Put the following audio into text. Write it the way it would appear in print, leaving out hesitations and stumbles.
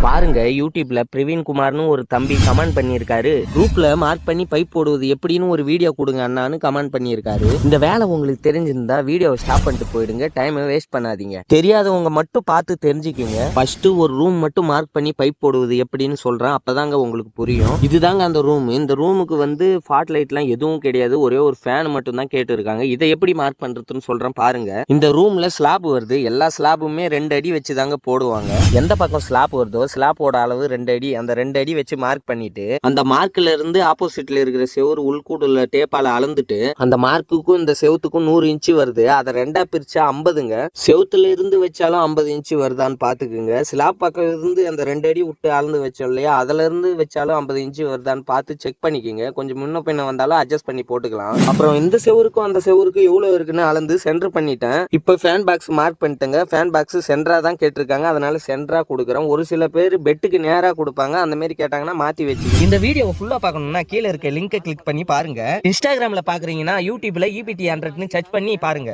பாருங்க யூடியூப்ல பிரவீன் குமார்னு ஒரு தம்பி கமெண்ட் பண்ணியிருக்காரு. குரூப்ல மார்க் பண்ணி பைப் போடுவது எப்படின்னு ஒரு வீடியோ கொடுங்க அண்ணான்னு கமெண்ட் பண்ணியிருக்காரு. இந்த வேலை உங்களுக்கு தெரிஞ்சிருந்தா வீடியோவை ஸ்டாப் பண்ணிட்டு போயிடுங்க, டைமை வேஸ்ட் பண்ணாதீங்க. தெரியாதவங்க மட்டும் பார்த்து தெரிஞ்சுக்கிங்க. ஃபர்ஸ்ட் ஒரு ரூம் மட்டும் மார்க் பண்ணி பைப் போடுவது எப்படின்னு சொல்றேன், அப்பதாங்க உங்களுக்கு புரியும். இதுதாங்க அந்த ரூம். இந்த ரூமுக்கு வந்து ஃபாட் லைட்லாம் எதுவும் கிடையாது, ஒரே ஒரு ஃபேன் மட்டும் தான் கேட்டு இருக்காங்க. இதை எப்படி மார்க் பண்றதுன்னு சொல்றேன் பாருங்க. இந்த ரூம்ல ஸ்லாப் வருது, எல்லா ஸ்லாபுமே 2 அடி வச்சு தாங்க போடுவாங்க. எந்த பக்கம் ஸ்லாப் வருதோ ஸ்லாப்போட அளவு 2 அடி, அந்த 2 அடி வச்சு மார்க் பண்ணிட்டு அந்த மார்க்ல இருந்து ஆப்போசிட்ல இருக்கிற செவுரு உள்கூடுல டேப்பால அளந்துட்டு அந்த மார்க்குக்கும் இந்த செவுத்துக்கும் 100 இன்ச்சு வருது, அதை 2ஆ பிரிச்சா 50ங்க. செவுத்துல இருந்து வச்சாலும் 50 இன்ச்சு வருதான்னு பாத்துக்குங்க. ஸ்லாப் பக்கம் இருந்து அந்த 2 அடி விட்டு அளந்து வச்சோம் இல்லையா, அதுல இருந்து வச்சாலும் 50 இன்ச்சு வருதான்னு பார்த்து செக் பண்ணிக்கோங்க. கொஞ்சம் முன்ன பின்ன வந்தாலும் அட்ஜஸ்ட் பண்ணி போட்டுக்கலாம். அப்புறம் இந்த செவருக்கும் அந்த செவருக்கும் எவ்வளவு இருக்குன்னு அளந்து சென்டர் பண்ணிட்டேன். இப்போ ஃபேன் பாக்ஸ் மார்க் பண்ணிட்டேங்க. ஃபேன் பாக்ஸ் சென்டரா தான் கேட்டிருக்காங்க, அதனால சென்டரா கொடுக்குறேன். ஒரு சில பேர் பெட்டுக்கு நேரா கொடுப்பாங்க, அந்த மாதிரி கேட்டாங்கன்னா மாத்தி வச்சு. இந்த வீடியோவை ஃபுல்லா பார்க்கணும்னா கீழே இருக்க லிங்கை கிளிக் பண்ணி பாருங்க. இன்ஸ்டாகிராம்ல பாக்குறீங்கன்னா யூடியூப்ல EPT 100ன்னு சர்ச் பண்ணி பாருங்க.